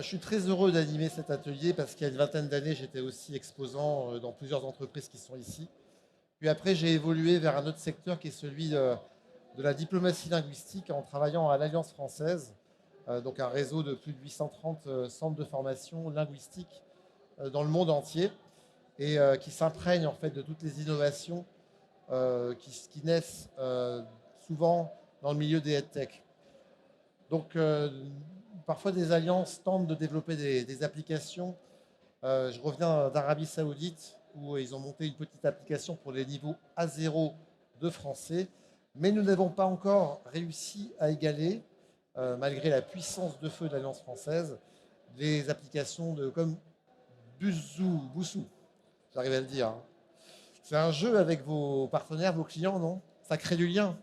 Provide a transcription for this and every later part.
Moi, je suis très heureux d'animer cet atelier parce qu'il y a une vingtaine d'années, j'étais aussi exposant dans plusieurs entreprises qui sont ici. Puis après, j'ai évolué vers un autre secteur qui est celui de la diplomatie linguistique en travaillant à l'Alliance française, donc un réseau de plus de 830 centres de formation linguistique dans le monde entier et qui s'imprègne en fait de toutes les innovations qui naissent souvent dans le milieu des EdTech. Donc, parfois, des alliances tentent de développer des applications. Je reviens d'Arabie Saoudite où ils ont monté une petite application pour les niveaux A0 de français. Mais nous n'avons pas encore réussi à égaler, malgré la puissance de feu de l'Alliance française, les applications comme Boussou, j'arrive à le dire. C'est un jeu avec vos partenaires, vos clients, non? Ça crée du lien.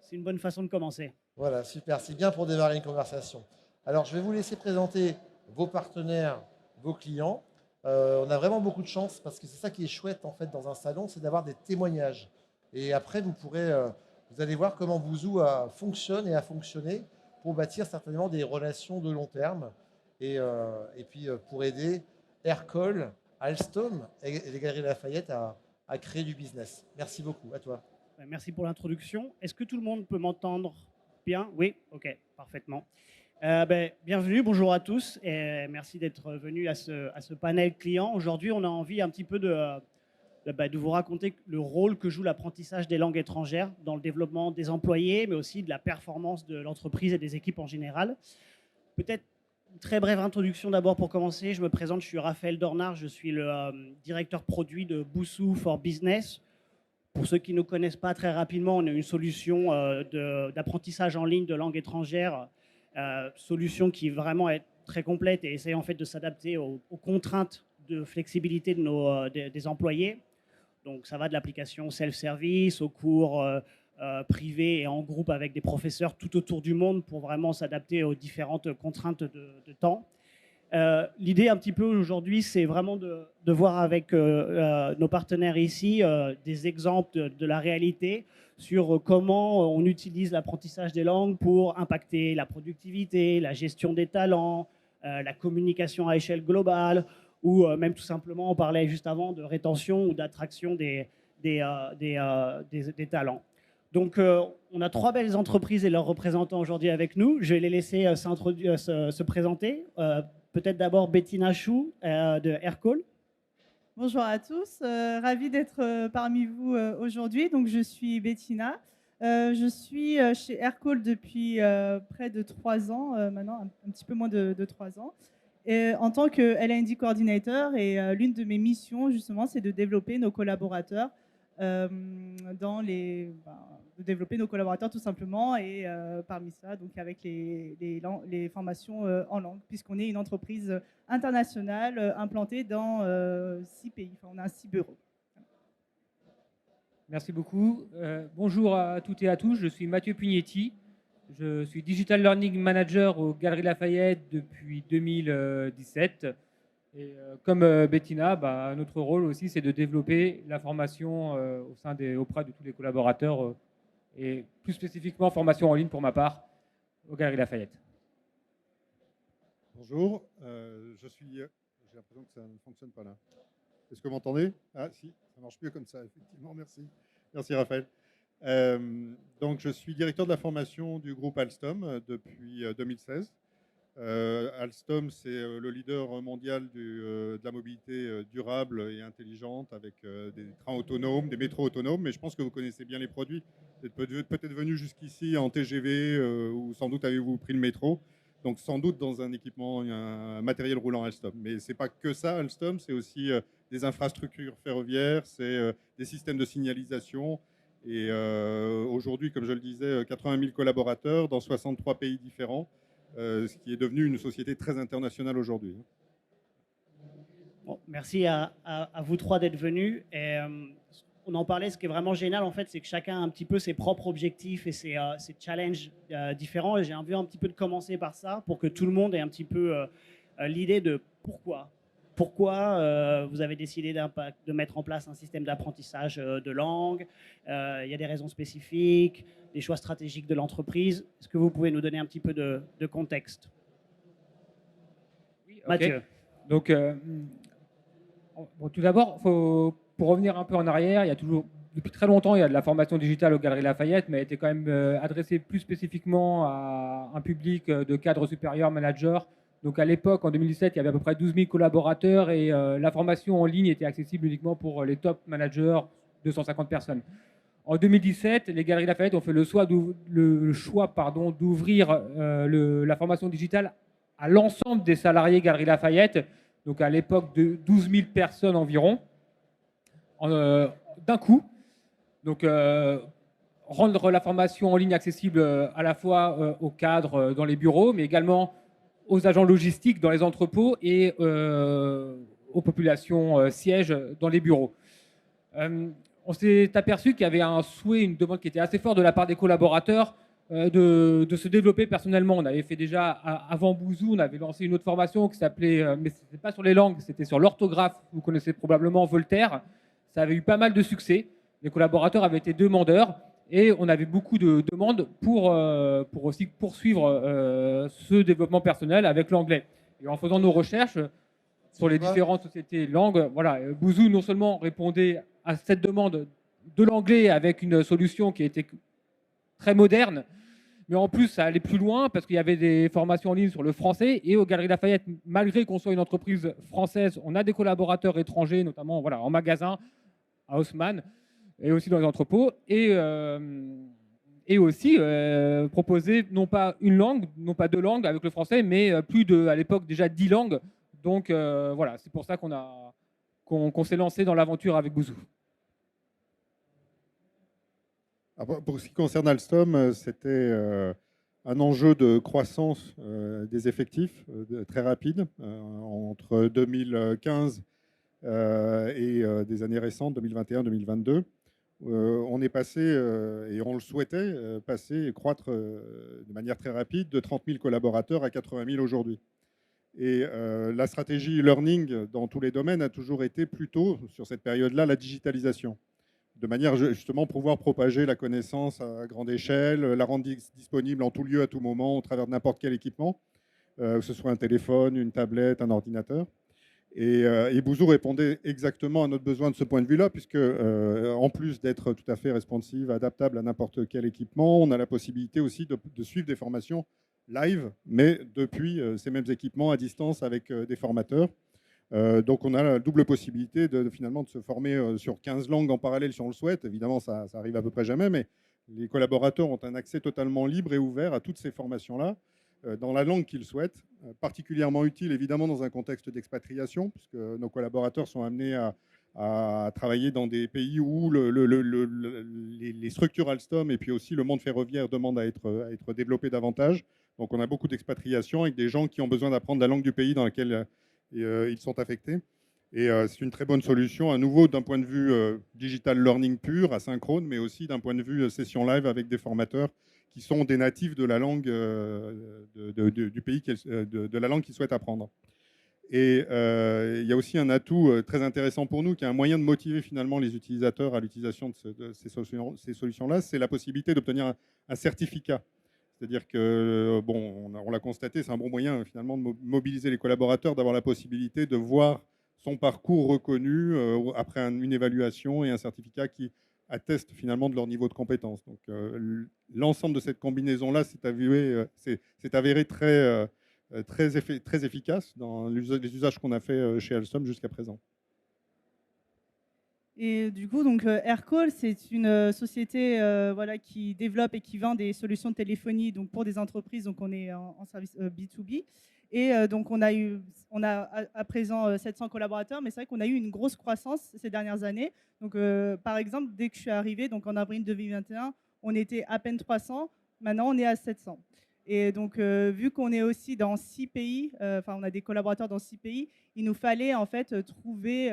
C'est une bonne façon de commencer. Voilà, super. C'est bien pour démarrer une conversation. Alors, je vais vous laisser présenter vos partenaires, vos clients. On a vraiment beaucoup de chance parce que c'est ça qui est chouette en fait dans un salon, c'est d'avoir des témoignages. Et après, vous allez voir comment Bouzou fonctionne et a fonctionné pour bâtir certainement des relations de long terme et puis pour aider Aircall, Alstom et les Galeries Lafayette à créer du business. Merci beaucoup. À toi. Merci pour l'introduction. Est-ce que tout le monde peut m'entendre bien? Oui, ok, parfaitement. Bienvenue, bonjour à tous et merci d'être venus à ce panel client. Aujourd'hui, on a envie un petit peu de vous raconter le rôle que joue l'apprentissage des langues étrangères dans le développement des employés, mais aussi de la performance de l'entreprise et des équipes en général. Peut-être une très brève introduction d'abord pour commencer. Je me présente, je suis Raphaël Dornard, je suis le directeur produit de Boussou for Business. Pour ceux qui ne connaissent pas, très rapidement, on a une solution d'apprentissage en ligne de langue étrangère, solution qui vraiment est très complète et essaie en fait de s'adapter aux contraintes de flexibilité des employés. Donc ça va de l'application self-service aux cours privés et en groupe avec des professeurs tout autour du monde pour vraiment s'adapter aux différentes contraintes de temps. L'idée un petit peu aujourd'hui, c'est vraiment de voir avec nos partenaires ici des exemples de la réalité sur comment on utilise l'apprentissage des langues pour impacter la productivité, la gestion des talents, la communication à échelle globale, ou même tout simplement, on parlait juste avant de rétention ou d'attraction des talents. Donc, on a 3 belles entreprises et leurs représentants aujourd'hui avec nous. Je vais les laisser se présenter. Peut-être d'abord Bettina Chou de Aircall. Bonjour à tous, ravie d'être parmi vous aujourd'hui. Donc, je suis Bettina. Je suis chez Aircall depuis près de 3 ans, maintenant un petit peu moins de 3 ans, et, en tant que L&D coordinator. Et l'une de mes missions, justement, c'est de développer nos collaborateurs de développer nos collaborateurs tout simplement, et parmi ça, donc avec les formations en langue, puisqu'on est une entreprise internationale implantée dans 6 pays. Enfin, on a 6 bureaux. Merci beaucoup. Bonjour à toutes et à tous, je suis Mathieu Pugnetti. Je suis Digital Learning Manager aux Galeries Lafayette depuis 2017. Et comme Bettina, notre rôle aussi, c'est de développer la formation auprès de tous les collaborateurs et plus spécifiquement formation en ligne pour ma part aux Galeries Lafayette. Bonjour, j'ai l'impression que ça ne fonctionne pas là. Est-ce que vous m'entendez? Ah si, ça marche mieux comme ça, effectivement, merci. Merci Raphaël. Donc je suis directeur de la formation du groupe Alstom depuis 2016. Alstom, c'est le leader mondial de la mobilité durable et intelligente avec des trains autonomes, des métros autonomes, mais je pense que vous connaissez bien les produits. Vous êtes peut-être venu jusqu'ici en TGV ou sans doute avez-vous pris le métro. Donc sans doute dans un équipement, un matériel roulant Alstom. Mais ce n'est pas que ça, Alstom, c'est aussi des infrastructures ferroviaires, c'est des systèmes de signalisation. Et aujourd'hui, comme je le disais, 80 000 collaborateurs dans 63 pays différents. Ce qui est devenu une société très internationale aujourd'hui. Bon, merci à vous 3 d'être venus. Et, on en parlait, ce qui est vraiment génial, en fait, c'est que chacun a un petit peu ses propres objectifs et ses challenges différents. Et j'ai envie un petit peu de commencer par ça, pour que tout le monde ait un petit peu l'idée de pourquoi. Pourquoi vous avez décidé de mettre en place un système d'apprentissage de langue. Il y a des raisons spécifiques, des choix stratégiques de l'entreprise. Est-ce que vous pouvez nous donner un petit peu de contexte? Mathieu. Donc, bon, tout d'abord, pour revenir un peu en arrière, il y a toujours, depuis très longtemps, il y a de la formation digitale aux Galeries Lafayette, mais elle était quand même adressée plus spécifiquement à un public de cadres supérieurs, managers. Donc à l'époque, en 2017, il y avait à peu près 12 000 collaborateurs et la formation en ligne était accessible uniquement pour les top managers, 250 personnes. En 2017, les Galeries Lafayette ont fait le choix d'ouvrir la formation digitale à l'ensemble des salariés Galeries Lafayette, donc à l'époque de 12 000 personnes environ, d'un coup. Donc, rendre la formation en ligne accessible à la fois aux cadres dans les bureaux, mais également aux agents logistiques dans les entrepôts et aux populations sièges dans les bureaux. On s'est aperçu qu'il y avait un souhait, une demande qui était assez forte de la part des collaborateurs de se développer personnellement. On avait fait déjà, avant Bouzou, on avait lancé une autre formation qui s'appelait, mais ce n'était pas sur les langues, c'était sur l'orthographe. Vous connaissez probablement Voltaire. Ça avait eu pas mal de succès. Les collaborateurs avaient été demandeurs et on avait beaucoup de demandes pour aussi poursuivre ce développement personnel avec l'anglais. Et en faisant nos recherches sur les différentes sociétés langues, voilà, Bouzou non seulement répondait à cette demande de l'anglais avec une solution qui était très moderne, mais en plus ça allait plus loin parce qu'il y avait des formations en ligne sur le français et aux Galeries Lafayette, malgré qu'on soit une entreprise française, on a des collaborateurs étrangers, notamment voilà, en magasin, à Haussmann, et aussi dans les entrepôts, et aussi proposer non pas une langue, non pas deux langues avec le français, mais plus de, à l'époque déjà 10 langues. Donc voilà, c'est pour ça qu'on s'est lancé dans l'aventure avec Bouzou. Pour ce qui concerne Alstom, c'était un enjeu de croissance des effectifs très rapide entre 2015 et des années récentes, 2021-2022. On est passé, et on le souhaitait, passer et croître de manière très rapide de 30 000 collaborateurs à 80 000 aujourd'hui. Et la stratégie learning dans tous les domaines a toujours été plutôt, sur cette période-là, la digitalisation, de manière justement pouvoir propager la connaissance à grande échelle, la rendre disponible en tout lieu, à tout moment, au travers de n'importe quel équipement, que ce soit un téléphone, une tablette, un ordinateur. Et Bouzou répondait exactement à notre besoin de ce point de vue-là, puisque en plus d'être tout à fait responsive, adaptable à n'importe quel équipement, on a la possibilité aussi de suivre des formations live, mais depuis ces mêmes équipements à distance avec des formateurs. Donc on a la double possibilité finalement de se former sur 15 langues en parallèle si on le souhaite. Évidemment, ça arrive à peu près jamais, mais les collaborateurs ont un accès totalement libre et ouvert à toutes ces formations-là dans la langue qu'ils souhaitent, particulièrement utile évidemment dans un contexte d'expatriation, puisque nos collaborateurs sont amenés à travailler dans des pays où les structures Alstom et puis aussi le monde ferroviaire demandent à être développés davantage. Donc on a beaucoup d'expatriation avec des gens qui ont besoin d'apprendre la langue du pays dans lequel ils sont affectés. Et c'est une très bonne solution, à nouveau d'un point de vue digital learning pur, asynchrone, mais aussi d'un point de vue session live avec des formateurs qui sont des natifs de la langue du pays, de la langue qu'ils souhaitent apprendre. Et il y a aussi un atout très intéressant pour nous, qui est un moyen de motiver finalement les utilisateurs à l'utilisation de ces solutions-là, c'est la possibilité d'obtenir un certificat. C'est-à-dire que, bon, on l'a constaté, c'est un bon moyen finalement de mobiliser les collaborateurs, d'avoir la possibilité de voir son parcours reconnu après une évaluation et un certificat qui atteste finalement de leur niveau de compétence. Donc l'ensemble de cette combinaison-là s'est avéré très efficace dans les usages qu'on a fait chez Alstom jusqu'à présent. Et du coup, donc Aircall, c'est une société voilà, qui développe et qui vend des solutions de téléphonie donc pour des entreprises. Donc on est en service B2B. Et donc on a à présent 700 collaborateurs, mais c'est vrai qu'on a eu une grosse croissance ces dernières années. Donc par exemple, dès que je suis arrivée, donc en avril 2021, on était à peine 300. Maintenant, on est à 700. Et donc, vu qu'on est aussi dans 6 pays, enfin, on a des collaborateurs dans 6 pays, il nous fallait en fait trouver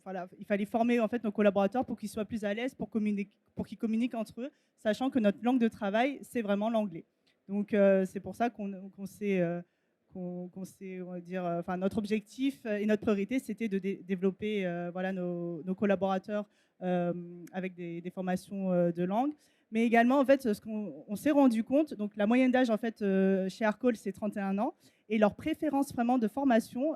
voilà, il fallait former en fait nos collaborateurs pour qu'ils soient plus à l'aise, pour qu'ils communiquent entre eux, sachant que notre langue de travail, c'est vraiment l'anglais. Donc, c'est pour ça qu'on s'est, on va dire, enfin, notre objectif et notre priorité, c'était de développer voilà, nos collaborateurs avec des formations de langue. Mais également, en fait, ce qu'on s'est rendu compte, donc la moyenne d'âge en fait, chez Aircall, c'est 31 ans. Et leur préférence vraiment de formation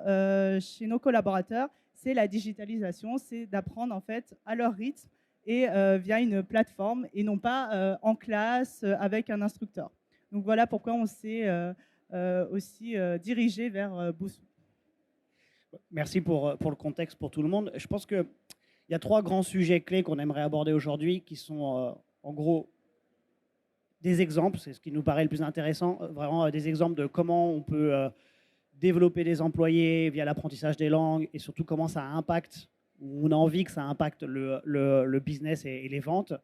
chez nos collaborateurs, c'est la digitalisation, c'est d'apprendre en fait à leur rythme et via une plateforme et non pas en classe avec un instructeur. Donc voilà pourquoi on s'est aussi dirigé vers Boost. Merci pour le contexte pour tout le monde. Je pense qu'il y a 3 grands sujets clés qu'on aimerait aborder aujourd'hui qui sont en gros des exemples, c'est ce qui nous paraît le plus intéressant, vraiment des exemples de comment on peut développer des employés via l'apprentissage des langues et surtout comment ça impacte, ou on a envie que ça impacte le business et les ventes.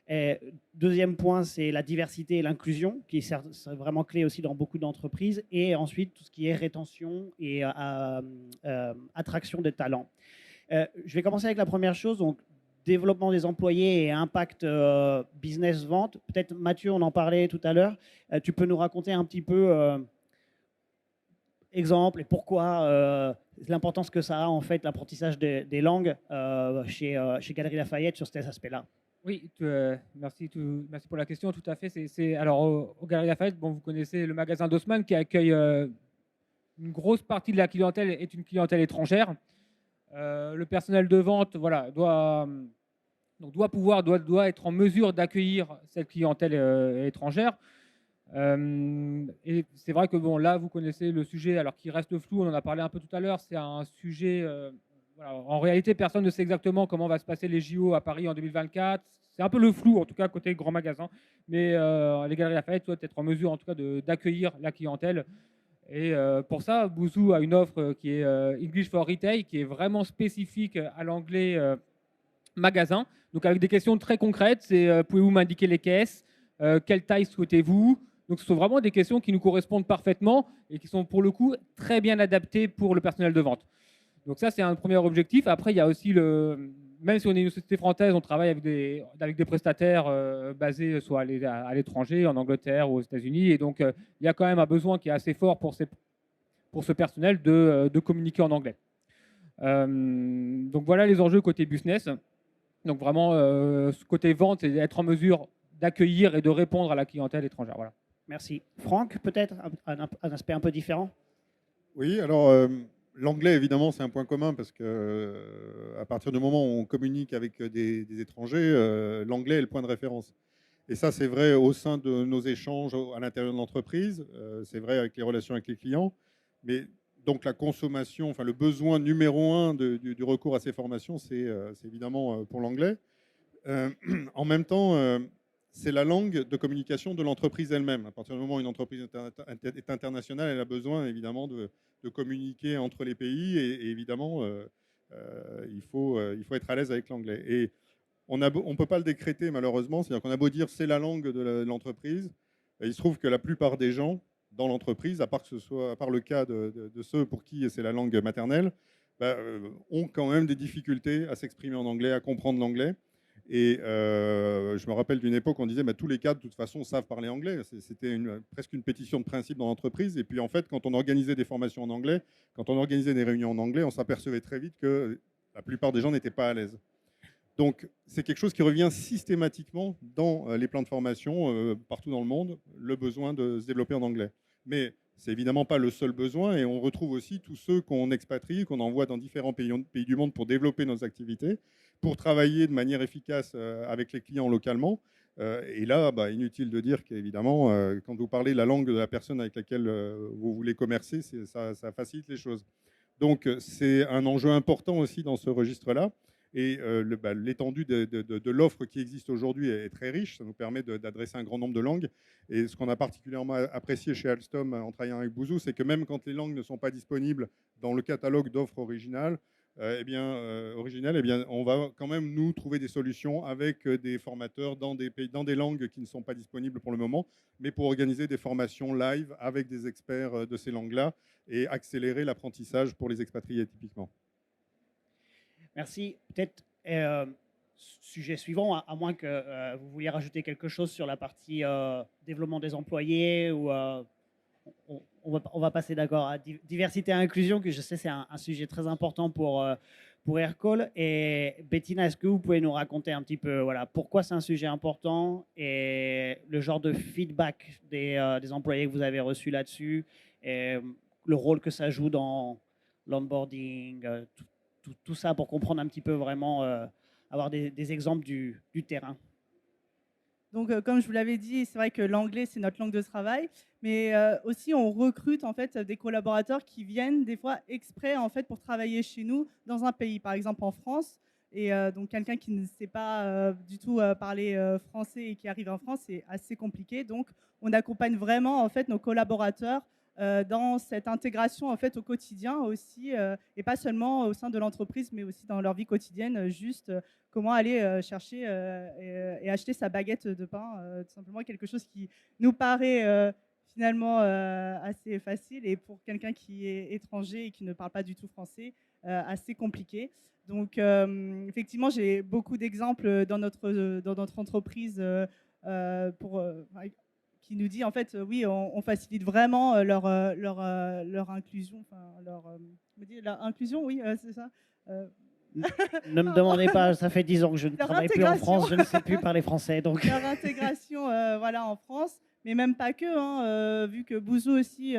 Et deuxième point, c'est la diversité et l'inclusion, qui est vraiment clé aussi dans beaucoup d'entreprises. Et ensuite, tout ce qui est rétention et attraction des talents. Je vais commencer avec la première chose, donc développement des employés et impact business-vente. Peut-être Mathieu, on en parlait tout à l'heure. Tu peux nous raconter un petit peu exemple et pourquoi l'importance que ça a en fait l'apprentissage des langues chez Galeries Lafayette sur cet aspect-là. Oui, merci pour la question. Tout à fait. Alors, au Galeries Lafayette, bon, vous connaissez le magasin d'Haussmann qui accueille une grosse partie de la clientèle est une clientèle étrangère. Le personnel de vente, voilà, doit être en mesure d'accueillir cette clientèle étrangère. Et c'est vrai que bon, là, vous connaissez le sujet, alors qu'il reste flou. On en a parlé un peu tout à l'heure. C'est un sujet. Voilà, en réalité, personne ne sait exactement comment va se passer les JO à Paris en 2024. C'est un peu le flou, en tout cas, côté grand magasin. Mais les Galeries Lafayette doivent être en mesure, en tout cas, d'accueillir la clientèle. Et pour ça, Boozoo a une offre qui est English for Retail, qui est vraiment spécifique à l'anglais magasin. Donc, avec des questions très concrètes. C'est pouvez-vous m'indiquer les caisses? Quelle taille souhaitez-vous? Donc, ce sont vraiment des questions qui nous correspondent parfaitement et qui sont, pour le coup, très bien adaptées pour le personnel de vente. Donc ça, c'est un premier objectif. Après, il y a aussi même si on est une société française, on travaille avec des prestataires basés soit à l'étranger, en Angleterre ou aux États-Unis. Et donc, il y a quand même un besoin qui est assez fort pour ce personnel de communiquer en anglais. Donc voilà les enjeux côté business. Donc vraiment, ce côté vente, c'est d'être en mesure d'accueillir et de répondre à la clientèle étrangère. Voilà. Merci. Franck, peut-être un aspect un peu différent? Oui, alors l'anglais, évidemment, c'est un point commun parce que à partir du moment où on communique avec des étrangers, l'anglais est le point de référence. Et ça, c'est vrai au sein de nos échanges à l'intérieur de l'entreprise, c'est vrai avec les relations avec les clients, mais donc la consommation, enfin le besoin numéro 1 du recours à ces formations, c'est évidemment pour l'anglais. En même temps, c'est la langue de communication de l'entreprise elle-même. À partir du moment où une entreprise est internationale, elle a besoin évidemment de communiquer entre les pays et évidemment, il faut être à l'aise avec l'anglais. Et on ne peut pas le décréter malheureusement, c'est-à-dire qu'on a beau dire c'est la langue de l'entreprise, il se trouve que la plupart des gens dans l'entreprise, à part le cas de ceux pour qui c'est la langue maternelle, ont quand même des difficultés à s'exprimer en anglais, à comprendre l'anglais. Et je me rappelle d'une époque où on disait tous les cadres de toute façon savent parler anglais. C'était presque une pétition de principe dans l'entreprise. Et puis en fait, quand on organisait des formations en anglais, quand on organisait des réunions en anglais, on s'apercevait très vite que la plupart des gens n'étaient pas à l'aise. Donc c'est quelque chose qui revient systématiquement dans les plans de formation partout dans le monde, le besoin de se développer en anglais. Mais c'est évidemment pas le seul besoin et on retrouve aussi tous ceux qu'on expatrie, qu'on envoie dans différents pays du monde pour développer nos activités, pour travailler de manière efficace avec les clients localement. Et là, inutile de dire qu'évidemment, quand vous parlez la langue de la personne avec laquelle vous voulez commercer, ça facilite les choses. Donc c'est un enjeu important aussi dans ce registre-là. Et l'étendue de l'offre qui existe aujourd'hui est très riche. Ça nous permet d'adresser un grand nombre de langues. Et ce qu'on a particulièrement apprécié chez Alstom en travaillant avec Boozoo, c'est que même quand les langues ne sont pas disponibles dans le catalogue d'offres originales, on va quand même nous trouver des solutions avec des formateurs dans des langues qui ne sont pas disponibles pour le moment, mais pour organiser des formations live avec des experts de ces langues-là et accélérer l'apprentissage pour les expatriés typiquement. Merci. Peut-être sujet suivant, à moins que vous vouliez rajouter quelque chose sur la partie développement des employés ou on va passer d'accord à diversité et inclusion, que je sais c'est un sujet très important pour pour Aircall. Et Bettina, est-ce que vous pouvez nous raconter un petit peu pourquoi c'est un sujet important et le genre de feedback des employés que vous avez reçus là-dessus et le rôle que ça joue dans l'onboarding, tout ça pour comprendre un petit peu vraiment, avoir des exemples du terrain. Donc, comme je vous l'avais dit, c'est vrai que l'anglais, c'est notre langue de travail, mais aussi on recrute en fait des collaborateurs qui viennent des fois exprès en fait pour travailler chez nous dans un pays, par exemple en France. Et donc quelqu'un qui ne sait pas du tout parler français et qui arrive en France, c'est assez compliqué. Donc, on accompagne vraiment en fait nos collaborateurs dans cette intégration en fait au quotidien aussi, et pas seulement au sein de l'entreprise, mais aussi dans leur vie quotidienne, juste comment aller chercher et acheter sa baguette de pain, tout simplement quelque chose qui nous paraît finalement assez facile et pour quelqu'un qui est étranger et qui ne parle pas du tout français, assez compliqué. Donc effectivement, j'ai beaucoup d'exemples dans notre entreprise qui nous dit en fait oui, on facilite vraiment leur inclusion, leur inclusion, oui, c'est ça. Ne me demandez pas, ça fait 10 ans que je ne Leur travaille plus en intégration. France, je ne sais plus parler français. Donc. Leur intégration en France, mais même pas que, vu que Bouzou aussi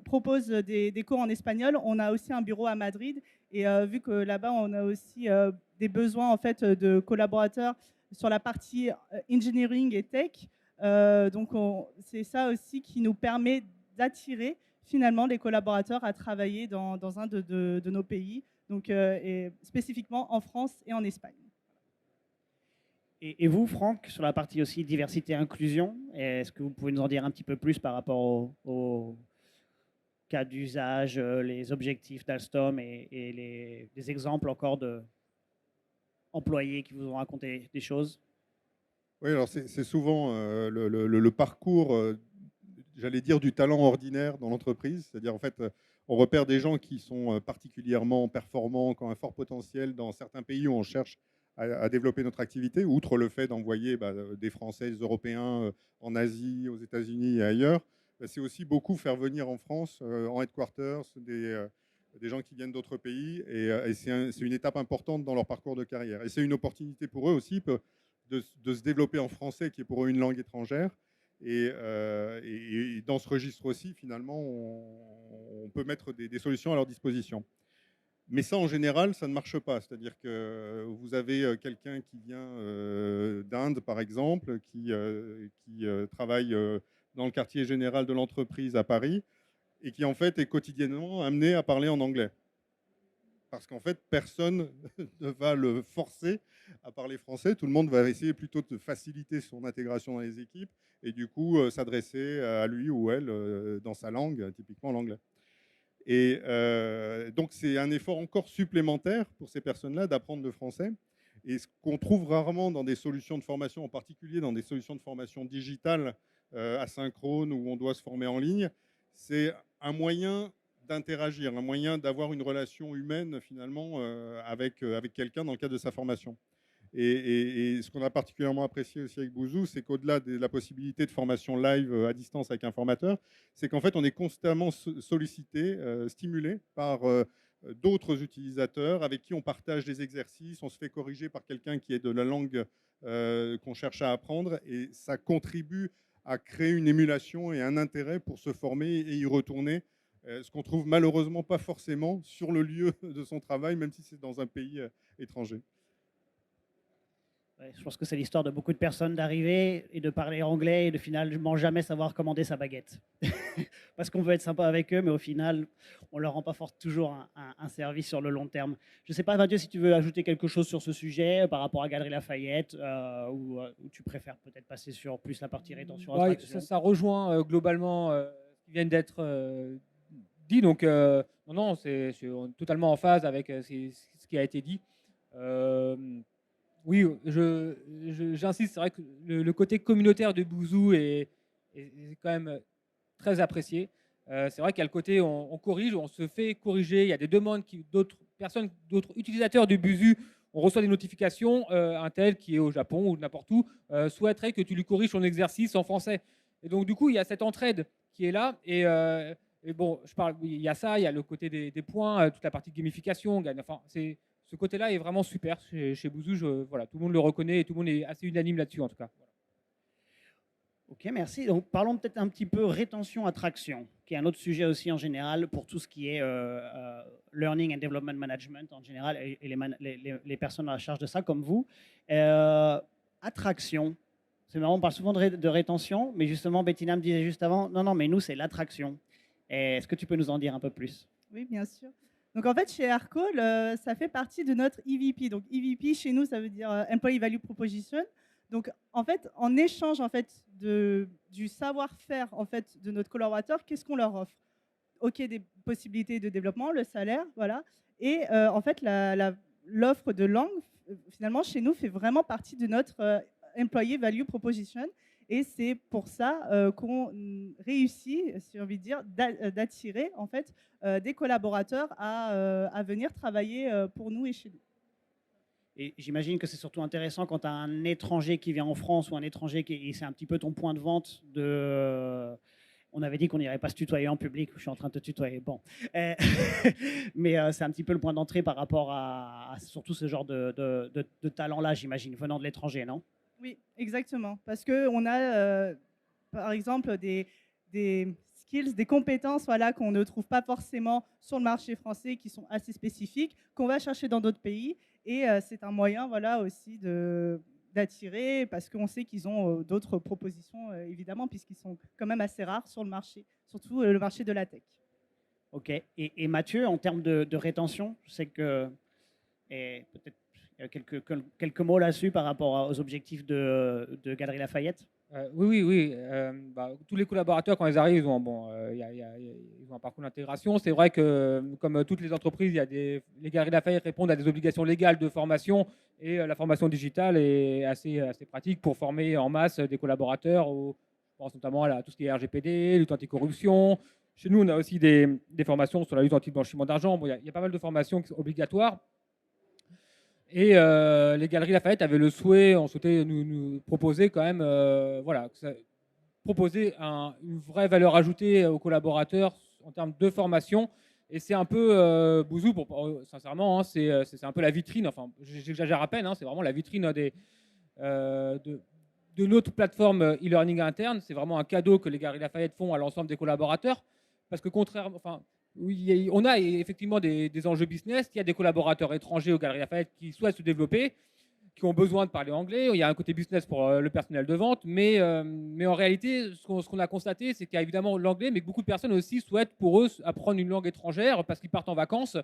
propose des cours en espagnol, on a aussi un bureau à Madrid et vu que là-bas on a aussi des besoins en fait de collaborateurs sur la partie engineering et tech, donc c'est ça aussi qui nous permet d'attirer finalement les collaborateurs à travailler dans un de nos pays, donc et spécifiquement en France et en Espagne. Et vous, Franck, sur la partie aussi diversité et inclusion, est-ce que vous pouvez nous en dire un petit peu plus par rapport au cas d'usage, les objectifs d'Alstom et les exemples encore d'employés qui vous ont raconté des choses? Oui, alors c'est souvent le parcours, j'allais dire, du talent ordinaire dans l'entreprise. C'est-à-dire, en fait, on repère des gens qui sont particulièrement performants, qui ont un fort potentiel dans certains pays où on cherche à développer notre activité, outre le fait d'envoyer des Français, des Européens en Asie, aux États-Unis et ailleurs. C'est aussi beaucoup faire venir en France, en headquarters, des gens qui viennent d'autres pays. Et c'est une étape importante dans leur parcours de carrière. Et c'est une opportunité pour eux aussi de se développer en français, qui est pour eux une langue étrangère. Et dans ce registre aussi, finalement, on peut mettre des solutions à leur disposition. Mais ça, en général, ça ne marche pas. C'est-à-dire que vous avez quelqu'un qui vient d'Inde, par exemple, qui travaille dans le quartier général de l'entreprise à Paris et qui, en fait, est quotidiennement amené à parler en anglais. Parce qu'en fait, personne ne va le forcer à parler français. Tout le monde va essayer plutôt de faciliter son intégration dans les équipes et du coup s'adresser à lui ou elle dans sa langue, typiquement l'anglais. Et donc, c'est un effort encore supplémentaire pour ces personnes-là d'apprendre le français. Et ce qu'on trouve rarement dans des solutions de formation, en particulier dans des solutions de formation digitale asynchrone où on doit se former en ligne, c'est un moyen d'interagir, un moyen d'avoir une relation humaine finalement avec quelqu'un dans le cadre de sa formation. Et ce qu'on a particulièrement apprécié aussi avec Bouzou, c'est qu'au-delà de la possibilité de formation live à distance avec un formateur, c'est qu'en fait, on est constamment sollicité, stimulé par d'autres utilisateurs avec qui on partage des exercices, on se fait corriger par quelqu'un qui est de la langue qu'on cherche à apprendre, et ça contribue à créer une émulation et un intérêt pour se former et y retourner, ce qu'on trouve malheureusement pas forcément sur le lieu de son travail, même si c'est dans un pays étranger. Ouais, je pense que c'est l'histoire de beaucoup de personnes d'arriver et de parler anglais et de finalement jamais savoir commander sa baguette. Parce qu'on veut être sympa avec eux, mais au final, on ne leur rend pas toujours un service sur le long terme. Je ne sais pas, Mathieu, si tu veux ajouter quelque chose sur ce sujet par rapport à Galeries Lafayette, ou tu préfères peut-être passer sur plus la partie rétention. Ouais, ça rejoint globalement ce qui vient d'être dit. Donc, non, c'est totalement en phase avec ce qui a été dit. Oui, j'insiste, c'est vrai que le côté communautaire de Bouzou est quand même très apprécié. C'est vrai qu'il y a le côté on corrige, on se fait corriger, il y a des demandes d'autres personnes, d'autres utilisateurs de Bouzou, on reçoit des notifications, un tel qui est au Japon ou n'importe où souhaiterait que tu lui corriges son exercice en français. Et donc du coup, il y a cette entraide qui est là. Et bon, il y a ça, il y a le côté des points, toute la partie gamification. Enfin, ce côté-là est vraiment super chez Bouzou. Voilà, tout le monde le reconnaît et tout le monde est assez unanime là-dessus en tout cas. Ok, merci. Donc, parlons peut-être un petit peu rétention-attraction, qui est un autre sujet aussi en général pour tout ce qui est Learning and Development Management en général et les personnes à la charge de ça comme vous. Attraction, c'est marrant, on parle souvent de rétention, mais justement, Bettina me disait juste avant, non, mais nous, c'est l'attraction. Est-ce que tu peux nous en dire un peu plus? Oui, bien sûr. Donc en fait, chez Aircall, ça fait partie de notre EVP. Donc EVP, chez nous, ça veut dire Employee Value Proposition. Donc en fait, en échange en fait, du savoir-faire en fait, de notre collaborateur, qu'est-ce qu'on leur offre? Ok, des possibilités de développement, le salaire, voilà. Et en fait, l'offre de langue, finalement, chez nous, fait vraiment partie de notre Employee Value Proposition. Et c'est pour ça qu'on réussit, si j'ai envie de dire, d'attirer en fait des collaborateurs à venir travailler pour nous et chez nous. Et j'imagine que c'est surtout intéressant quand tu as un étranger qui vient en France ou un étranger et c'est un petit peu ton point de vente de. On avait dit qu'on n'irait pas se tutoyer en public. Je suis en train de te tutoyer. Bon, mais c'est un petit peu le point d'entrée par rapport à surtout ce genre de talent-là, j'imagine, venant de l'étranger, non? Oui, exactement. Parce qu'on a, par exemple, des skills, des compétences voilà, qu'on ne trouve pas forcément sur le marché français, qui sont assez spécifiques, qu'on va chercher dans d'autres pays. Et c'est un moyen voilà, aussi d'attirer, parce qu'on sait qu'ils ont d'autres propositions, évidemment, puisqu'ils sont quand même assez rares sur le marché, surtout le marché de la tech. Ok. Et Mathieu, en termes de rétention, je sais que peut-être quelques mots là-dessus par rapport aux objectifs de Galeries Lafayette. Oui. Tous les collaborateurs, quand ils arrivent, ils ont un parcours d'intégration. C'est vrai que, comme toutes les entreprises, les Galeries Lafayette répondent à des obligations légales de formation et la formation digitale est assez pratique pour former en masse des collaborateurs. Je pense notamment à tout ce qui est RGPD, lutte anticorruption. Chez nous, on a aussi des formations sur la lutte anti-blanchiment d'argent. Il y a pas mal de formations qui sont obligatoires. Et les Galeries Lafayette avaient le souhait, on souhaitait nous proposer quand même, proposer une vraie valeur ajoutée aux collaborateurs en termes de formation. Et c'est un peu, Bouzou, sincèrement, hein, c'est un peu la vitrine, enfin j'exagère à peine, hein, c'est vraiment la vitrine de notre plateforme e-learning interne. C'est vraiment un cadeau que les Galeries Lafayette font à l'ensemble des collaborateurs. Parce que contrairement, oui, on a effectivement des enjeux business. Il y a des collaborateurs étrangers aux Galeries Lafayette qui souhaitent se développer, qui ont besoin de parler anglais. Il y a un côté business pour le personnel de vente. Mais en réalité, ce qu'on a constaté, c'est qu'il y a évidemment l'anglais, mais que beaucoup de personnes aussi souhaitent pour eux apprendre une langue étrangère parce qu'ils partent en vacances.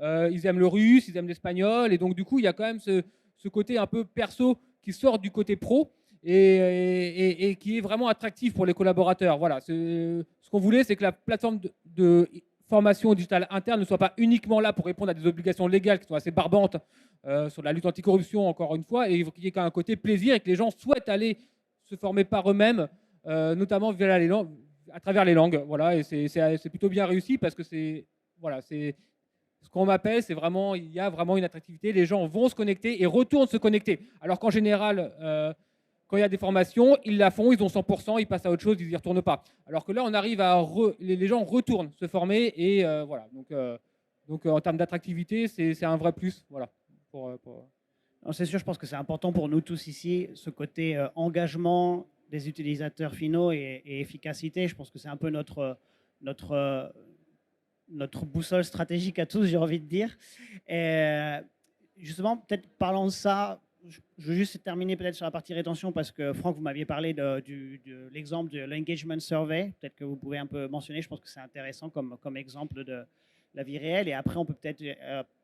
Ils aiment le russe, ils aiment l'espagnol. Et donc, du coup, il y a quand même ce côté un peu perso qui sort du côté pro et qui est vraiment attractif pour les collaborateurs. Voilà. Ce qu'on voulait, c'est que la plateforme de formation digitale interne ne soit pas uniquement là pour répondre à des obligations légales qui sont assez barbantes sur la lutte anticorruption, encore une fois, et qu'il y ait un côté plaisir et que les gens souhaitent aller se former par eux-mêmes, notamment via à travers les langues. Voilà, et c'est plutôt bien réussi parce que c'est ce qu'on m'appelle, c'est vraiment, il y a vraiment une attractivité. Les gens vont se connecter et retournent se connecter. Alors qu'en général, quand il y a des formations, ils la font, ils ont 100%, ils passent à autre chose, ils n'y retournent pas. Alors que là, on arrive les gens retournent se former et voilà. Donc en termes d'attractivité, c'est un vrai plus. Voilà. C'est sûr, je pense que c'est important pour nous tous ici, ce côté engagement des utilisateurs finaux et efficacité. Je pense que c'est un peu notre boussole stratégique à tous, j'ai envie de dire. Et justement, peut-être parlant de ça, je veux juste terminer peut-être sur la partie rétention parce que Franck, vous m'aviez parlé de l'exemple de l'engagement survey. Peut-être que vous pouvez un peu mentionner. Je pense que c'est intéressant comme exemple de la vie réelle. Et après, on peut peut-être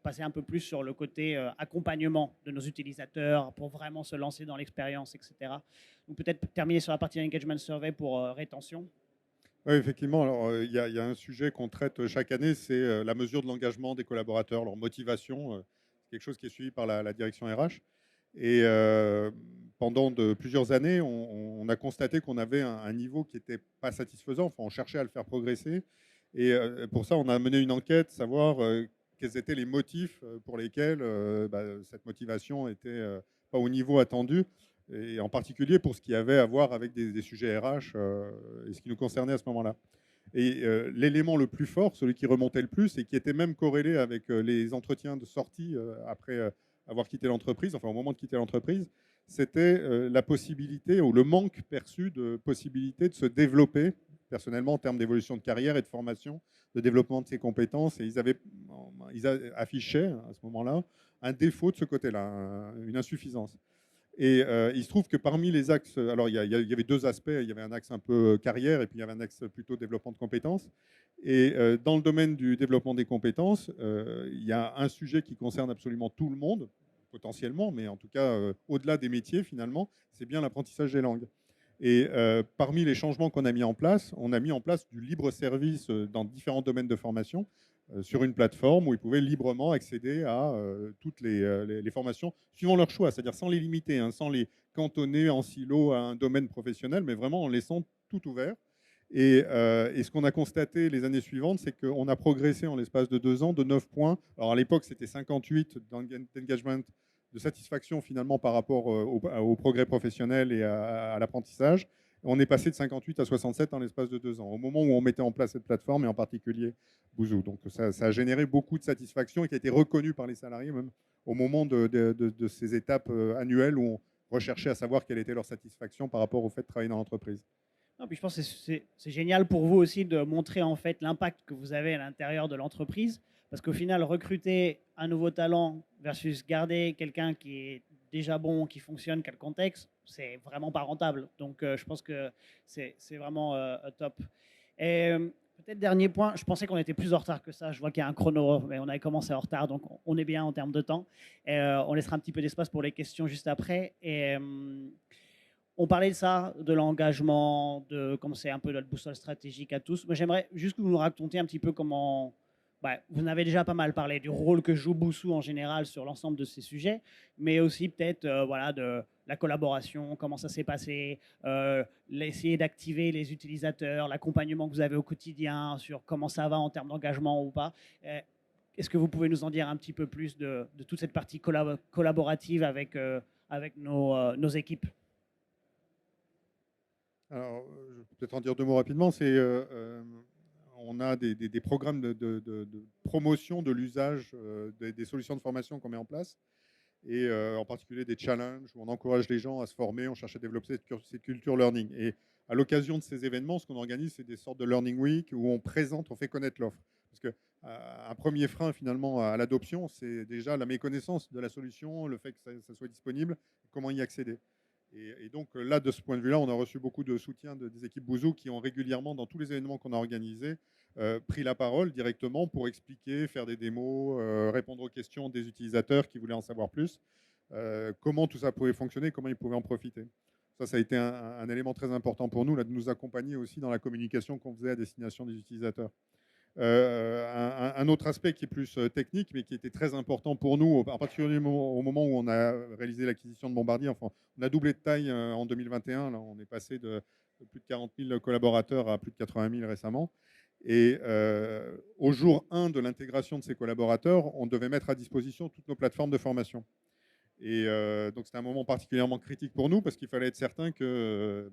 passer un peu plus sur le côté accompagnement de nos utilisateurs pour vraiment se lancer dans l'expérience, etc. Donc peut-être terminer sur la partie engagement survey pour rétention. Oui, effectivement. Alors, il y a un sujet qu'on traite chaque année, c'est la mesure de l'engagement des collaborateurs, leur motivation. C'est quelque chose qui est suivi par la direction RH. Et pendant plusieurs années, on a constaté qu'on avait un niveau qui n'était pas satisfaisant. Enfin, on cherchait à le faire progresser. Et pour ça, on a mené une enquête, savoir quels étaient les motifs pour lesquels cette motivation n'était pas au niveau attendu. Et en particulier pour ce qui avait à voir avec des sujets RH et ce qui nous concernait à ce moment-là. Et l'élément le plus fort, celui qui remontait le plus et qui était même corrélé avec les entretiens de sortie après avoir quitté l'entreprise, enfin au moment de quitter l'entreprise, c'était la possibilité ou le manque perçu de possibilité de se développer personnellement en termes d'évolution de carrière et de formation, de développement de ses compétences. Et ils affichaient à ce moment-là un défaut de ce côté-là, une insuffisance. Et il se trouve que parmi les axes, alors il y avait deux aspects, il y avait un axe un peu carrière et puis il y avait un axe plutôt développement de compétences. Et dans le domaine du développement des compétences, il y a un sujet qui concerne absolument tout le monde, potentiellement, mais en tout cas au-delà des métiers finalement, c'est bien l'apprentissage des langues. Et parmi les changements qu'on a mis en place, on a mis en place du libre service dans différents domaines de formation sur une plateforme où ils pouvaient librement accéder à toutes les formations suivant leur choix, c'est-à-dire sans les limiter, hein, sans les cantonner en silo à un domaine professionnel, mais vraiment en laissant tout ouvert. Et ce qu'on a constaté les années suivantes, c'est qu'on a progressé en l'espace de 2 ans de 9 points. Alors à l'époque, c'était 58 d'engagement, de satisfaction finalement par rapport au progrès professionnel et à l'apprentissage. On est passé de 58 à 67 en l'espace de 2 ans, au moment où on mettait en place cette plateforme et en particulier Bouzou. Donc ça a généré beaucoup de satisfaction et qui a été reconnu par les salariés même au moment de ces étapes annuelles où on recherchait à savoir quelle était leur satisfaction par rapport au fait de travailler dans l'entreprise. Non, puis je pense que c'est génial pour vous aussi de montrer en fait l'impact que vous avez à l'intérieur de l'entreprise, parce qu'au final, recruter un nouveau talent versus garder quelqu'un qui est déjà bon, qui fonctionne, qui a le contexte, c'est vraiment pas rentable. Donc je pense que c'est vraiment top. Et peut-être dernier point, je pensais qu'on était plus en retard que ça. Je vois qu'il y a un chrono, mais on avait commencé en retard, donc on est bien en termes de temps. Et, on laissera un petit peu d'espace pour les questions juste après. Et on parlait de ça, de l'engagement, de comment c'est un peu notre boussole stratégique à tous. Moi, j'aimerais juste que vous nous racontiez un petit peu comment. Vous en avez déjà pas mal parlé du rôle que joue Boussou en général sur l'ensemble de ces sujets, mais aussi peut-être voilà, de la collaboration, comment ça s'est passé, essayer d'activer les utilisateurs, l'accompagnement que vous avez au quotidien sur comment ça va en termes d'engagement ou pas. Est-ce que vous pouvez nous en dire un petit peu plus de toute cette partie collaborative avec nos équipes? Alors, je vais peut-être en dire 2 mots rapidement. On a des programmes de promotion de l'usage des solutions de formation qu'on met en place, et en particulier des challenges où on encourage les gens à se former, on cherche à développer cette culture learning. Et à l'occasion de ces événements, ce qu'on organise, c'est des sortes de learning week où on présente, on fait connaître l'offre. Parce que un premier frein finalement à l'adoption, c'est déjà la méconnaissance de la solution, le fait que ça soit disponible, comment y accéder. Et donc là, de ce point de vue-là, on a reçu beaucoup de soutien des équipes Bouzou qui ont régulièrement, dans tous les événements qu'on a organisés, pris la parole directement pour expliquer, faire des démos, répondre aux questions des utilisateurs qui voulaient en savoir plus, comment tout ça pouvait fonctionner, comment ils pouvaient en profiter. Ça a été un élément très important pour nous, là, de nous accompagner aussi dans la communication qu'on faisait à destination des utilisateurs. Un autre aspect qui est plus technique, mais qui était très important pour nous, en particulier au moment où on a réalisé l'acquisition de Bombardier. Enfin, on a doublé de taille en 2021. Là, on est passé de plus de 40 000 collaborateurs à plus de 80 000 récemment. Et au jour 1 de l'intégration de ces collaborateurs, on devait mettre à disposition toutes nos plateformes de formation. Et donc c'était un moment particulièrement critique pour nous parce qu'il fallait être certain que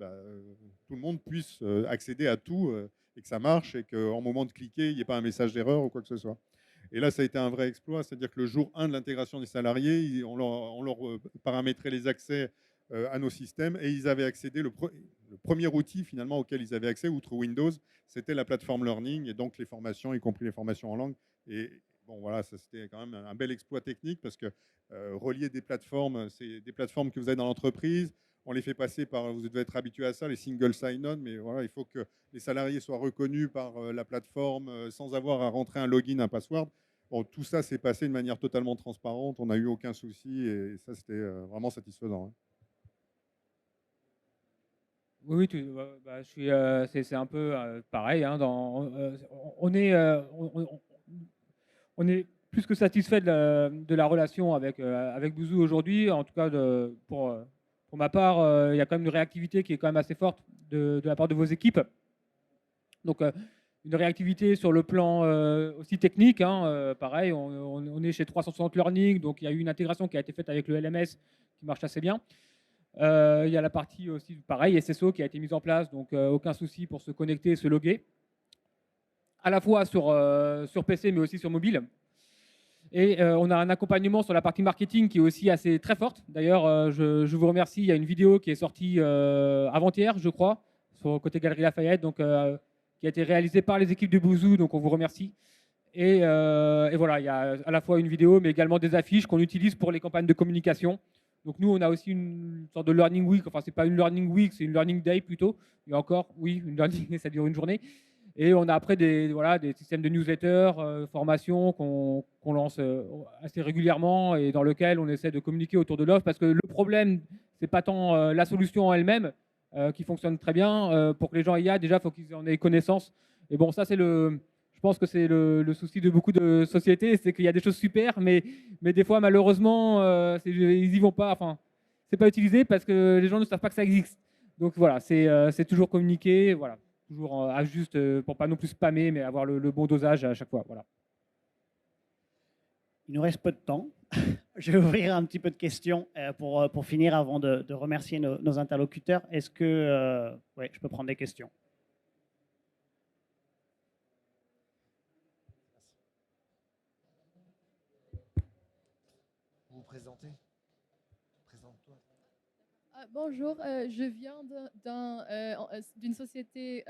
tout le monde puisse accéder à tout et que ça marche et qu'en moment de cliquer, il n'y ait pas un message d'erreur ou quoi que ce soit. Et là, ça a été un vrai exploit, c'est-à-dire que le jour 1 de l'intégration des salariés, on leur paramétrait les accès à nos systèmes et ils avaient accédé, le premier outil finalement auquel ils avaient accès, outre Windows, c'était la plateforme Learning et donc les formations, y compris les formations en langue. Et bon, voilà, ça c'était quand même un bel exploit technique parce que relier des plateformes, c'est des plateformes que vous avez dans l'entreprise, on les fait passer par, vous devez être habitué à ça, les single sign-on, mais voilà, il faut que les salariés soient reconnus par la plateforme sans avoir à rentrer un login, un password. Bon, tout ça s'est passé de manière totalement transparente, on n'a eu aucun souci et ça c'était vraiment satisfaisant. Hein. Oui, c'est un peu pareil. Hein, on est plus que satisfait de la relation avec Bouzou aujourd'hui. En tout cas, pour ma part, il y a quand même une réactivité qui est quand même assez forte de la part de vos équipes. Donc, une réactivité sur le plan aussi technique. Hein, pareil, on est chez 360 Learning, donc il y a eu une intégration qui a été faite avec le LMS qui marche assez bien. Il y a la partie aussi, pareil, SSO qui a été mise en place, donc aucun souci pour se connecter et se loguer. à la fois sur PC mais aussi sur mobile. Et on a un accompagnement sur la partie marketing qui est aussi assez très forte. D'ailleurs, je vous remercie. Il y a une vidéo qui est sortie avant-hier, je crois, sur le côté Galerie Lafayette, donc, qui a été réalisée par les équipes de Bouzou, donc on vous remercie. Et voilà, il y a à la fois une vidéo, mais également des affiches qu'on utilise pour les campagnes de communication. Donc nous, on a aussi une sorte de learning week. Enfin, c'est pas une learning week, c'est une learning day plutôt. Et encore, oui, une learning, ça dure une journée. Et on a après des systèmes de newsletters, formations qu'on lance assez régulièrement et dans lequel on essaie de communiquer autour de l'offre. Parce que le problème, c'est pas tant la solution en elle-même qui fonctionne très bien. Pour que les gens y aillent, déjà, il faut qu'ils en aient connaissance. Et bon, ça, je pense que c'est le souci de beaucoup de sociétés, c'est qu'il y a des choses super, mais des fois, malheureusement, ils y vont pas. Enfin, c'est pas utilisé parce que les gens ne savent pas que ça existe. Donc voilà, c'est toujours communiqué. Voilà. Toujours à juste, pour pas non plus spammer, mais avoir le bon dosage à chaque fois. Voilà. Il nous reste peu de temps. Je vais ouvrir un petit peu de questions pour finir avant de remercier nos interlocuteurs. Est-ce que ouais, je peux prendre des questions? Vous vous présentez? Présente-toi. Bonjour, je viens d'une société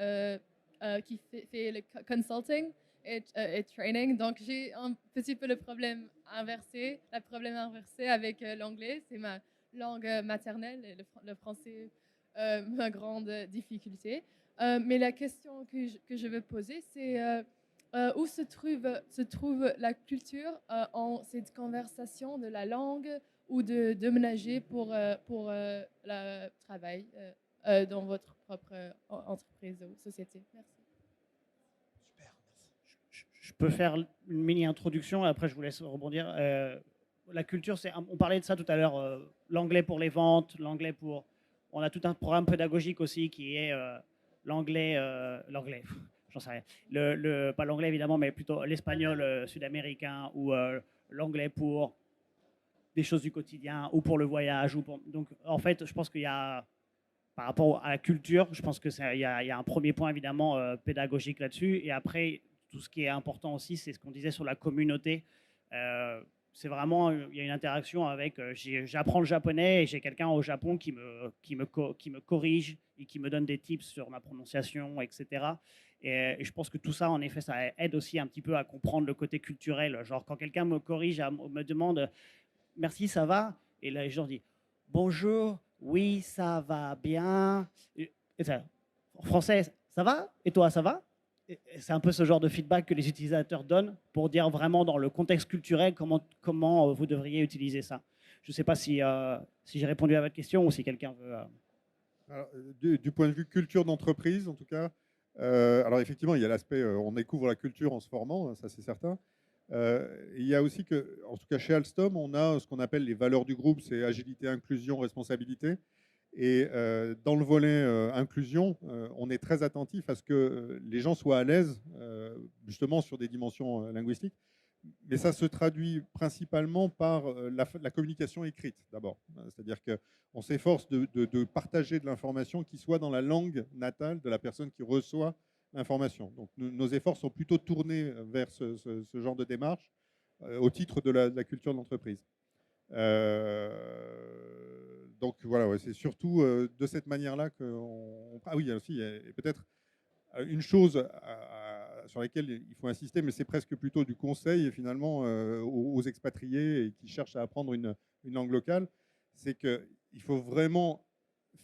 qui fait le consulting et training. Donc, j'ai un petit peu le problème inversé avec l'anglais. C'est ma langue maternelle et le français, ma grande difficulté. Mais la question que je veux poser, c'est où se trouve la culture en cette conversation de la langue ou de déménager pour le travail dans votre propre entreprise ou société. Merci. Super, merci. Je peux faire une mini-introduction et après je vous laisse rebondir. La culture, on parlait de ça tout à l'heure, l'anglais pour les ventes, l'anglais pour... On a tout un programme pédagogique aussi qui est l'anglais, j'en sais rien. Pas l'anglais évidemment, mais plutôt l'espagnol sud-américain ou l'anglais pour des choses du quotidien ou pour le voyage. Donc en fait, je pense qu'il y a, par rapport à la culture, je pense qu'il y a un premier point évidemment pédagogique là-dessus. Et après, tout ce qui est important aussi, c'est ce qu'on disait sur la communauté. C'est vraiment, il y a une interaction avec, j'apprends le japonais et j'ai quelqu'un au Japon qui me corrige et qui me donne des tips sur ma prononciation, etc. Et je pense que tout ça, en effet, ça aide aussi un petit peu à comprendre le côté culturel. Genre, quand quelqu'un me corrige, me demande « Merci, ça va ?» Et là, les gens disent « Bonjour, oui, ça va bien. » Et ça, en français, ça va? Et toi, ça va? C'est un peu ce genre de feedback que les utilisateurs donnent pour dire vraiment dans le contexte culturel comment vous devriez utiliser ça. Je ne sais pas si j'ai répondu à votre question ou si quelqu'un veut... Alors, du point de vue culture d'entreprise, en tout cas, alors effectivement, il y a l'aspect, on découvre la culture en se formant, ça c'est certain. Il y a aussi que, en tout cas chez Alstom, on a ce qu'on appelle les valeurs du groupe, c'est agilité, inclusion, responsabilité. Et dans le volet inclusion, on est très attentif à ce que les gens soient à l'aise, justement sur des dimensions linguistiques. Mais ça se traduit principalement par la communication écrite, d'abord. C'est-à-dire qu'on s'efforce de partager de l'information qui soit dans la langue natale de la personne qui reçoit l'information. Donc nos efforts sont plutôt tournés vers ce genre de démarche au titre de la culture de l'entreprise. Donc voilà, ouais, c'est surtout de cette manière-là qu'on... Ah oui, il y a aussi peut-être une chose sur laquelle il faut insister, mais c'est presque plutôt du conseil finalement aux expatriés et qui cherchent à apprendre une langue locale, c'est qu'il faut vraiment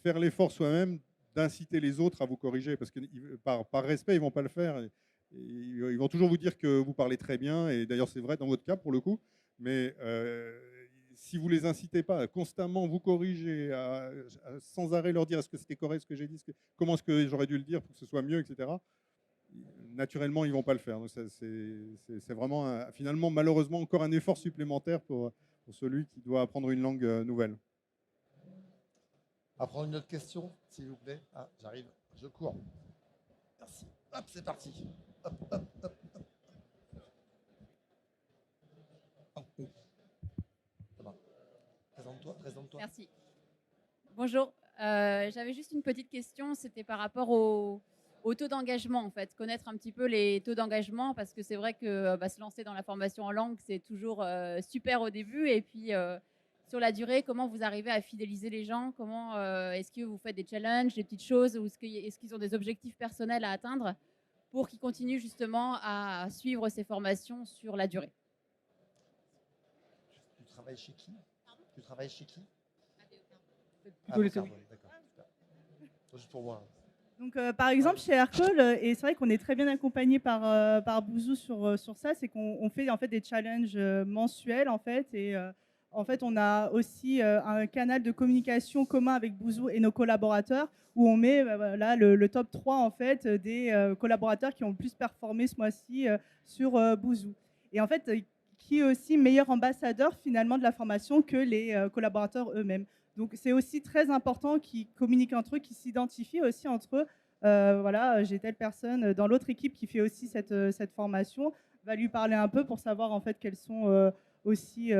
faire l'effort soi-même d'inciter les autres à vous corriger, parce que par respect, ils ne vont pas le faire. Ils vont toujours vous dire que vous parlez très bien, et d'ailleurs c'est vrai dans votre cas pour le coup, mais si vous ne les incitez pas à constamment vous corriger, sans arrêt leur dire est-ce que c'était correct ce que j'ai dit, comment est-ce que j'aurais dû le dire pour que ce soit mieux, etc., naturellement, ils ne vont pas le faire. Donc c'est vraiment, finalement, malheureusement, encore un effort supplémentaire pour celui qui doit apprendre une langue nouvelle. On va prendre une autre question, s'il vous plaît. Ah, j'arrive, je cours. Merci. Hop, c'est parti. Hop, hop, hop, hop. Oh, oui. Ça va. Présente-toi. Merci. Bonjour. J'avais juste une petite question. C'était par rapport au au taux d'engagement, en fait, connaître un petit peu les taux d'engagement, parce que c'est vrai que se lancer dans la formation en langue, c'est toujours super au début. Et puis, sur la durée, comment vous arrivez à fidéliser les gens? Comment est-ce que vous faites des challenges, des petites choses, ou est-ce qu'ils ont des objectifs personnels à atteindre pour qu'ils continuent justement à suivre ces formations sur la durée? Tu travailles chez qui? Tu travailles chez qui? Plutôt les d'accord, super. Juste pour moi. Donc, par exemple, chez Aircall, et c'est vrai qu'on est très bien accompagné par Bouzou sur ça, c'est qu'on fait en fait des challenges mensuels en fait, et en fait on a aussi un canal de communication commun avec Bouzou et nos collaborateurs où on met voilà, le top 3 en fait des collaborateurs qui ont le plus performé ce mois-ci sur Bouzou. Et en fait, qui est aussi meilleur ambassadeur finalement de la formation que les collaborateurs eux-mêmes. Donc, c'est aussi très important qu'ils communiquent entre eux, qu'ils s'identifient aussi entre eux. Voilà, j'ai telle personne dans l'autre équipe qui fait aussi cette formation, va lui parler un peu pour savoir en fait quelles sont aussi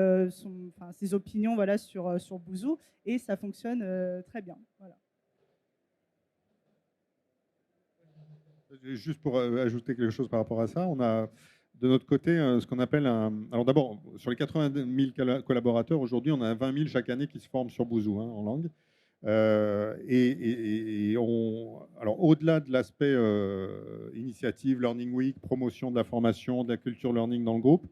ses opinions voilà, sur Bouzou. Et ça fonctionne très bien. Voilà. Juste pour ajouter quelque chose par rapport à ça, on a de notre côté ce qu'on appelle un... Alors d'abord, sur les 80 000 collaborateurs, aujourd'hui, on a 20 000 chaque année qui se forment sur Bouzou en langue. Alors au-delà de l'aspect initiative, Learning Week, promotion de la formation, de la culture learning dans le groupe,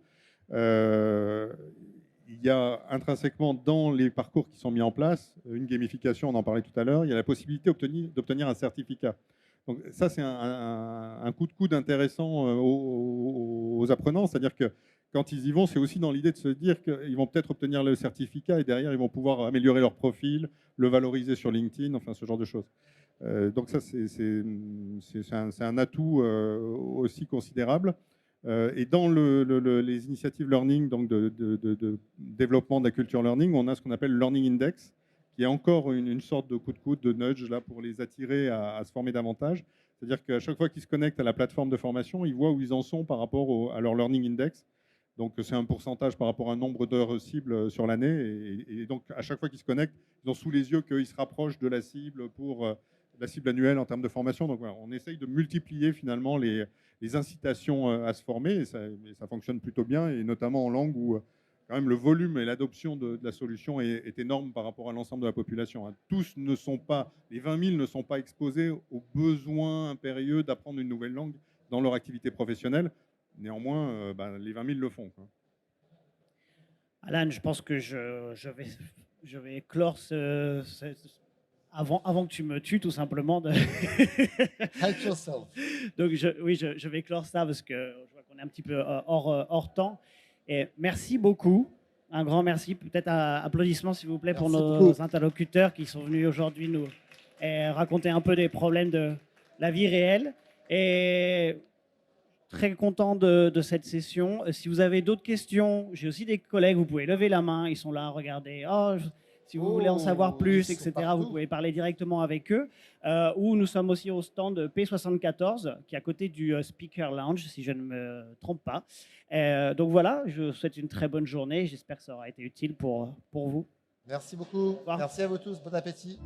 il y a intrinsèquement dans les parcours qui sont mis en place une gamification, on en parlait tout à l'heure, il y a la possibilité d'obtenir un certificat. Donc ça, c'est un coup de coude intéressant aux apprenants, c'est-à-dire que quand ils y vont, c'est aussi dans l'idée de se dire qu'ils vont peut-être obtenir le certificat et derrière, ils vont pouvoir améliorer leur profil, le valoriser sur LinkedIn, enfin ce genre de choses. Donc ça, c'est un atout aussi considérable. Et dans les initiatives learning, donc de développement de la culture learning, on a ce qu'on appelle le Learning Index, qui est encore une sorte de coup de coude, de nudge là, pour les attirer à se former davantage. C'est-à-dire qu'à chaque fois qu'ils se connectent à la plateforme de formation, ils voient où ils en sont par rapport à leur Learning Index. Donc c'est un pourcentage par rapport à un nombre d'heures cibles sur l'année. Et donc à chaque fois qu'ils se connectent, ils ont sous les yeux qu'ils se rapprochent de la cible pour la cible annuelle en termes de formation. Donc voilà, on essaye de multiplier finalement les incitations à se former et ça fonctionne plutôt bien, et notamment en langue où quand même le volume et l'adoption de la solution est énorme par rapport à l'ensemble de la population. Tous ne sont pas, les 20 000 ne sont pas exposés aux besoins impérieux d'apprendre une nouvelle langue dans leur activité professionnelle. Néanmoins, les 20 000 le font, quoi. Alan, je pense que je vais clore avant que tu me tues, tout simplement. Help yourself. Donc, je vais clore ça parce que je vois qu'on est un petit peu hors temps. Et merci beaucoup. Un grand merci. Peut-être applaudissements, s'il vous plaît, pour nos interlocuteurs qui sont venus aujourd'hui nous raconter un peu des problèmes de la vie réelle. Et très content de cette session. Si vous avez d'autres questions, j'ai aussi des collègues, vous pouvez lever la main, ils sont là, regardez. Si vous voulez en savoir plus, etc., vous pouvez parler directement avec eux. Ou nous sommes aussi au stand P74, qui est à côté du Speaker Lounge, si je ne me trompe pas. Donc voilà, je vous souhaite une très bonne journée. J'espère que ça aura été utile pour vous. Merci beaucoup. Merci à vous tous. Bon appétit.